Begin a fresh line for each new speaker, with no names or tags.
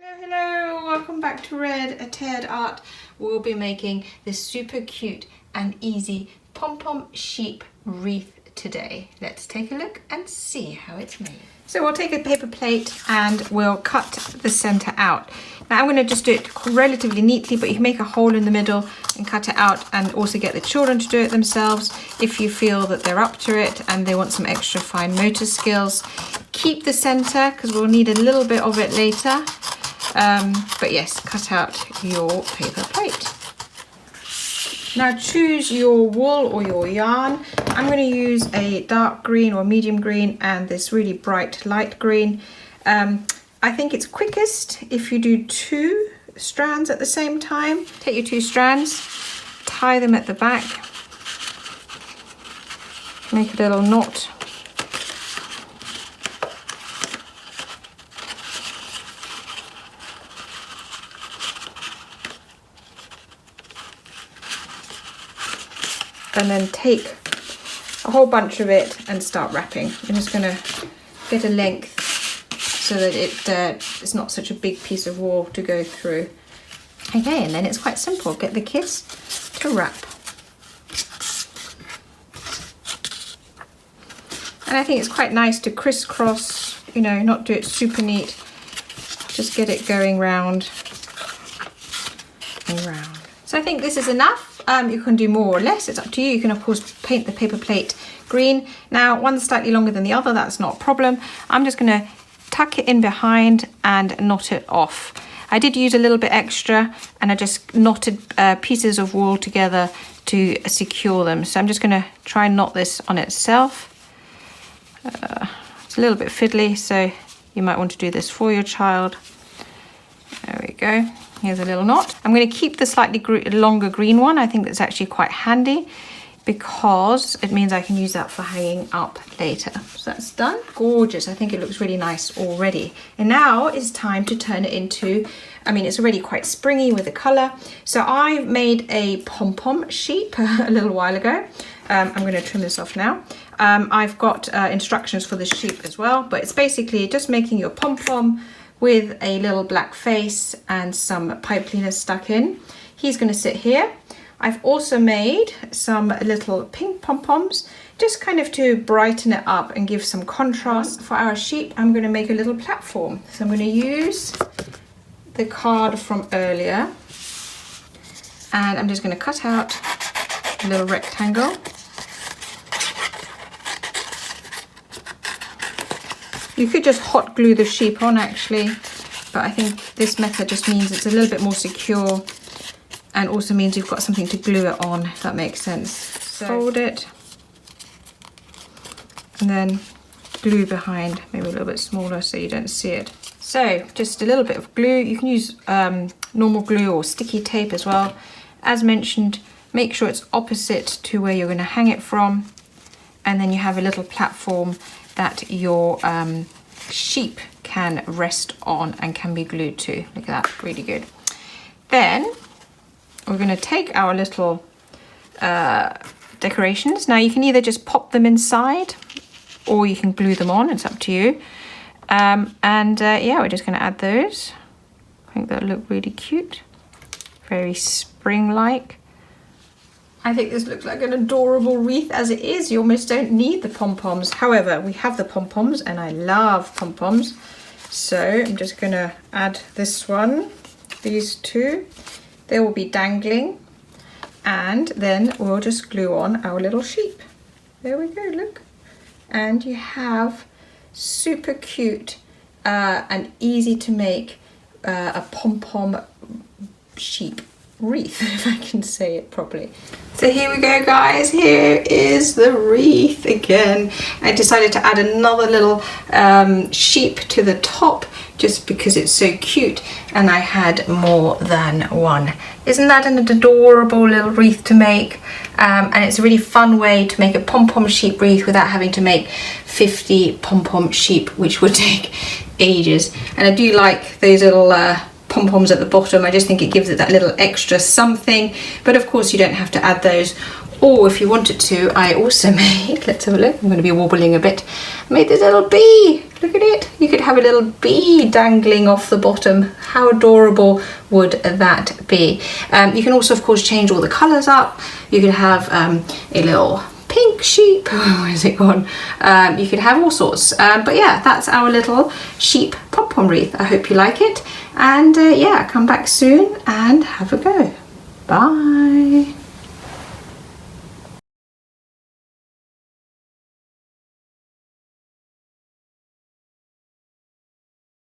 Hello, welcome back to Red Ted Art. We'll be making this super cute and easy pom-pom sheep wreath today. Let's take a look and see how it's made. So we'll take a paper plate and we'll cut the center out. Now I'm going to just do it relatively neatly, but you can make a hole in the middle and cut it out, and also get the children to do it themselves if you feel that they're up to it and they want some extra fine motor skills. Keep the center because we'll need a little bit of it later. But yes, cut out your paper plate. Now choose your wool or your yarn. I'm going to use a dark green or medium green and this really bright light green. I think it's quickest if you do 2 strands at the same time. Take your 2 strands, tie them at the back, make a little knot. And then take a whole bunch of it and start wrapping. I'm just going to get a length so that it's not such a big piece of wool to go through. Okay, and then it's quite simple. Get the kids to wrap. And I think it's quite nice to crisscross, you know, not do it super neat. Just get it going round and round. So I think this is enough. You can do more or less, it's up to you. You can of course paint the paper plate green. Now one's slightly longer than the other, that's not a problem. I'm just going to tuck it in behind and knot it off. I did use a little bit extra and I just knotted pieces of wool together to secure them. So I'm just going to try and knot this on itself. It's a little bit fiddly, so you might want to do this for your child. There we go. Here's a little knot. I'm going to keep the slightly longer green one. I think that's actually quite handy because it means I can use that for hanging up later. So that's done. Gorgeous. I think it looks really nice already. And now it's time to turn it into, I mean, it's already quite springy with the colour. So I made a pom-pom sheep a little while ago. I'm going to trim this off now. I've got instructions for the sheep as well, but it's basically just making your pom-pom with a little black face and some pipe cleaners stuck in. He's going to sit here. I've also made some little pink pom-poms, just kind of to brighten it up and give some contrast. For our sheep, I'm going to make a little platform. So I'm going to use the card from earlier, and I'm just going to cut out a little rectangle. You could just hot glue the sheep on actually, but I think this method just means it's a little bit more secure and also means you've got something to glue it on, if that makes sense. So fold it and then glue behind, maybe a little bit smaller so you don't see it. So just a little bit of glue. You can use normal glue or sticky tape as well. As mentioned, make sure it's opposite to where you're going to hang it from, and then you have a little platform that your sheep can rest on and can be glued to. Look at that, really good. Then we're going to take our little decorations. Now you can either just pop them inside or you can glue them on, it's up to you. Yeah, we're just going to add those. I think that'll look really cute, very spring-like. I think this looks like an adorable wreath as it is. You almost don't need the pom-poms. However, we have the pom-poms and I love pom-poms. So I'm just going to add this one, these 2. They will be dangling. And then we'll just glue on our little sheep. There we go, look. And you have super cute and easy to make a pom-pom sheep wreath, if I can say it properly. So here we go guys, here is the wreath again. I decided to add another little sheep to the top just because it's so cute, and I had more than one. Isn't that an adorable little wreath to make? And it's a really fun way to make a pom-pom sheep wreath without having to make 50 pom-pom sheep, which would take ages. And I do like those little pom-poms at the bottom. I just think it gives it that little extra something, but of course you don't have to add those. Or if you wanted to, I also made, let's have a look, I'm going to be wobbling a bit, I made this little bee. Look at it. You could have a little bee dangling off the bottom. How adorable would that be? You can also, of course, change all the colours up. You could have a little pink sheep. Where is it gone? You could have all sorts. But yeah, that's our little sheep pom-pom wreath. I hope you like it. And yeah, come back soon and have a go. Bye.